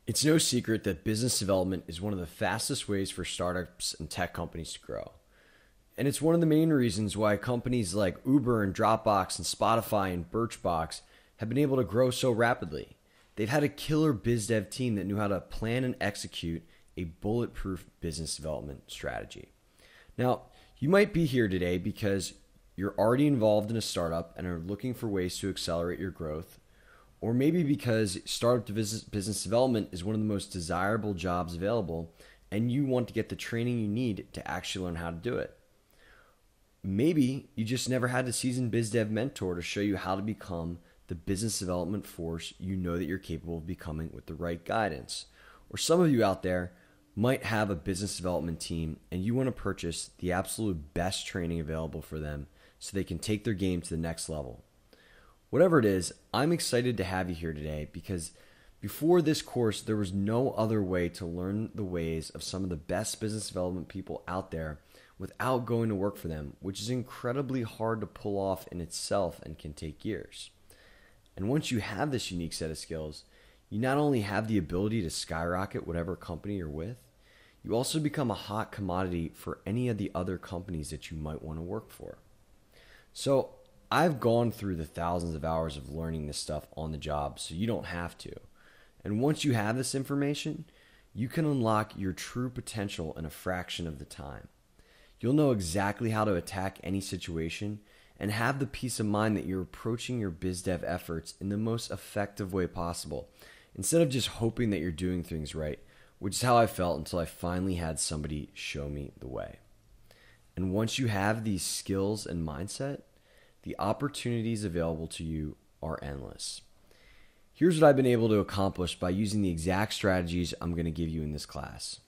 It's no secret that business development is one of the fastest ways for startups and tech companies to grow. And it's one of the main reasons why companies like Uber and Dropbox and Spotify and Birchbox have been able to grow so rapidly. They've had a killer biz dev team that knew how to plan and execute a bulletproof business development strategy. Now, you might be here today because you're already involved in a startup and are looking for ways to accelerate your growth, or maybe because startup business development is one of the most desirable jobs available and you want to get the training you need to actually learn how to do it. Maybe you just never had a seasoned biz dev mentor to show you how to become the business development force you know that you're capable of becoming with the right guidance. Or some of you out there might have a business development team and you want to purchase the absolute best training available for them so they can take their game to the next level. Whatever it is, I'm excited to have you here today because before this course, there was no other way to learn the ways of some of the best business development people out there without going to work for them, which is incredibly hard to pull off in itself and can take years. And once you have this unique set of skills, you not only have the ability to skyrocket whatever company you're with, you also become a hot commodity for any of the other companies that you might want to work for. So I've gone through the thousands of hours of learning this stuff on the job, so you don't have to. And once you have this information, you can unlock your true potential in a fraction of the time. You'll know exactly how to attack any situation and have the peace of mind that you're approaching your biz dev efforts in the most effective way possible, instead of just hoping that you're doing things right, which is how I felt until I finally had somebody show me the way. And once you have these skills and mindset, the opportunities available to you are endless. Here's what I've been able to accomplish by using the exact strategies I'm going to give you in this class.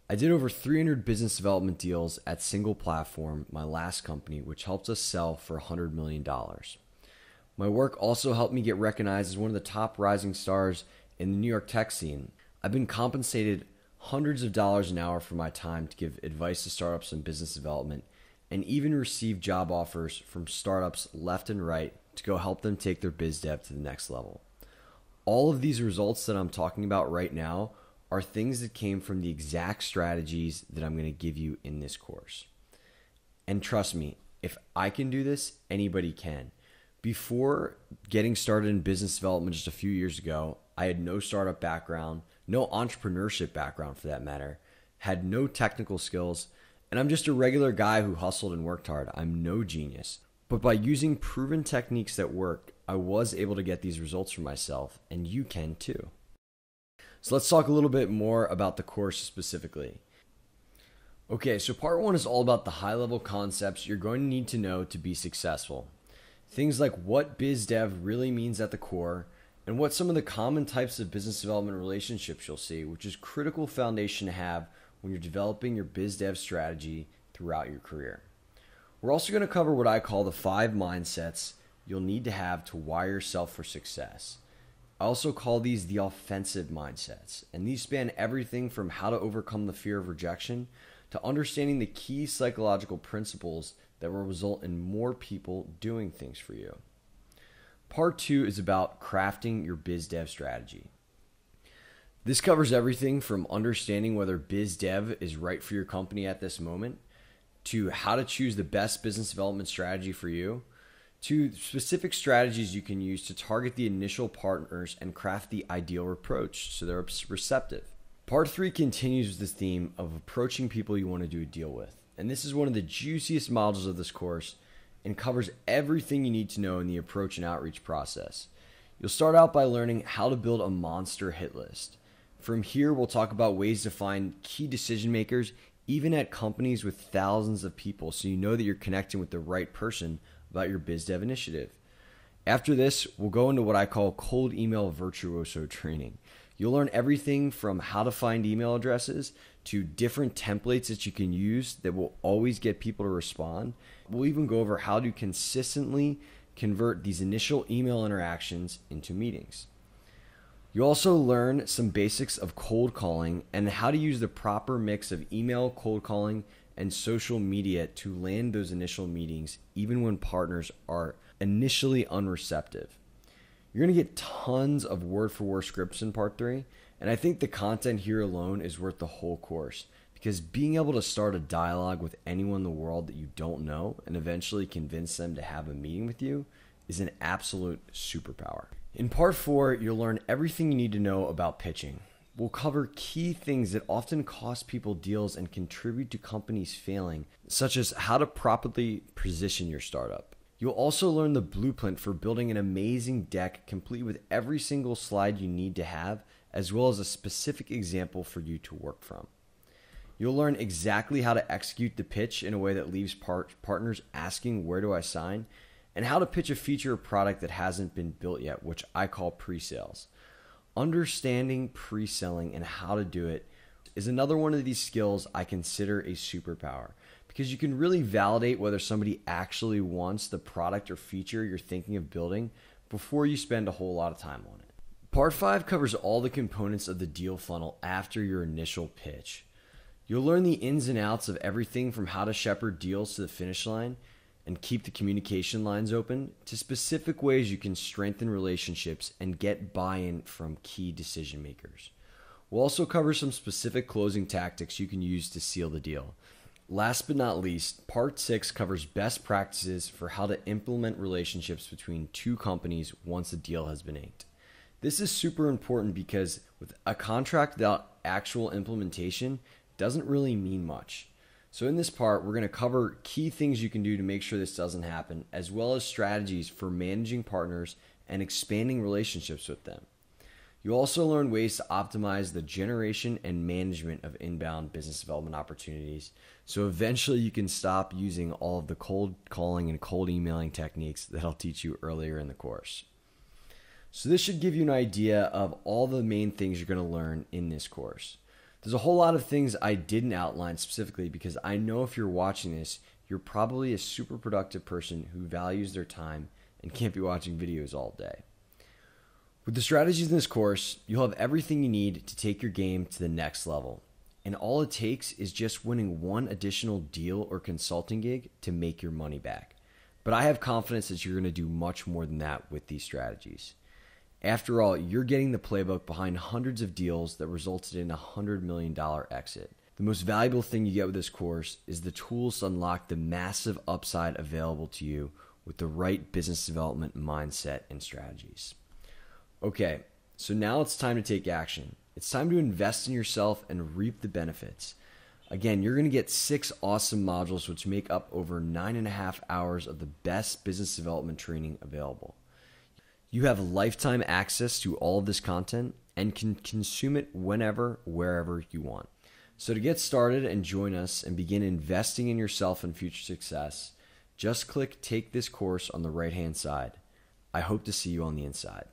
I did over 300 business development deals at Single Platform, my last company, which helped us sell for $100 million. My work also helped me get recognized as one of the top rising stars in the New York tech scene. I've been compensated hundreds of dollars an hour for my time to give advice to startups and business development, and even receive job offers from startups left and right to go help them take their biz dev to the next level. All of these results that I'm talking about right now are things that came from the exact strategies that I'm going to give you in this course. And trust me, if I can do this, anybody can. Before getting started in business development just a few years ago, I had no startup background, no entrepreneurship background for that matter, had no technical skills, and I'm just a regular guy who hustled and worked hard. I'm no genius. But by using proven techniques that worked, I was able to get these results for myself, and you can too. So let's talk a little bit more about the course specifically. Okay, so part one is all about the high-level concepts you're going to need to know to be successful. Things like what biz dev really means at the core, and what some of the common types of business development relationships you'll see, which is critical foundation to have when you're developing your biz dev strategy throughout your career. We're also going to cover what I call the 5 mindsets you'll need to have to wire yourself for success. I also call these the offensive mindsets, and these span everything from how to overcome the fear of rejection to understanding the key psychological principles that will result in more people doing things for you. Part 2 is about crafting your biz dev strategy. This covers everything from understanding whether biz dev is right for your company at this moment, to how to choose the best business development strategy for you, to specific strategies you can use to target the initial partners and craft the ideal approach so they're receptive. Part 3 continues with this theme of approaching people you want to do a deal with. And this is one of the juiciest modules of this course and covers everything you need to know in the approach and outreach process. You'll start out by learning how to build a monster hit list. From here, we'll talk about ways to find key decision makers, even at companies with thousands of people, so you know that you're connecting with the right person about your biz dev initiative. After this, we'll go into what I call cold email virtuoso training. You'll learn everything from how to find email addresses to different templates that you can use that will always get people to respond. We'll even go over how to consistently convert these initial email interactions into meetings. You'll also learn some basics of cold calling and how to use the proper mix of email, cold calling, and social media to land those initial meetings, even when partners are initially unreceptive. You're going to get tons of word-for-word scripts in part 3, and I think the content here alone is worth the whole course, because being able to start a dialogue with anyone in the world that you don't know and eventually convince them to have a meeting with you is an absolute superpower. In part 4, you'll learn everything you need to know about pitching. We'll cover key things that often cost people deals and contribute to companies failing, such as how to properly position your startup. You'll also learn the blueprint for building an amazing deck complete with every single slide you need to have, as well as a specific example for you to work from. You'll learn exactly how to execute the pitch in a way that leaves partners asking, "Where do I sign?" and how to pitch a feature or product that hasn't been built yet, which I call pre-sales. Understanding pre-selling and how to do it is another one of these skills I consider a superpower, because you can really validate whether somebody actually wants the product or feature you're thinking of building before you spend a whole lot of time on it. Part 5 covers all the components of the deal funnel after your initial pitch. You'll learn the ins and outs of everything from how to shepherd deals to the finish line and keep the communication lines open, to specific ways you can strengthen relationships and get buy-in from key decision makers. We'll also cover some specific closing tactics you can use to seal the deal. Last but not least, part 6 covers best practices for how to implement relationships between two companies once a deal has been inked. This is super important because with a contract without actual implementation doesn't really mean much. So in this part, we're going to cover key things you can do to make sure this doesn't happen, as well as strategies for managing partners and expanding relationships with them. You'll also learn ways to optimize the generation and management of inbound business development opportunities, so eventually you can stop using all of the cold calling and cold emailing techniques that I'll teach you earlier in the course. So this should give you an idea of all the main things you're going to learn in this course. There's a whole lot of things I didn't outline specifically because I know if you're watching this, you're probably a super productive person who values their time and can't be watching videos all day. With the strategies in this course, you'll have everything you need to take your game to the next level. And all it takes is just winning one additional deal or consulting gig to make your money back. But I have confidence that you're going to do much more than that with these strategies. After all, you're getting the playbook behind hundreds of deals that resulted in a $100 million exit. The most valuable thing you get with this course is the tools to unlock the massive upside available to you with the right business development mindset and strategies. Okay, so now it's time to take action. It's time to invest in yourself and reap the benefits. Again, you're going to get 6 awesome modules which make up over 9.5 hours of the best business development training available. You have lifetime access to all of this content and can consume it whenever, wherever you want. So to get started and join us and begin investing in yourself and future success, just click Take This Course on the right-hand side. I hope to see you on the inside.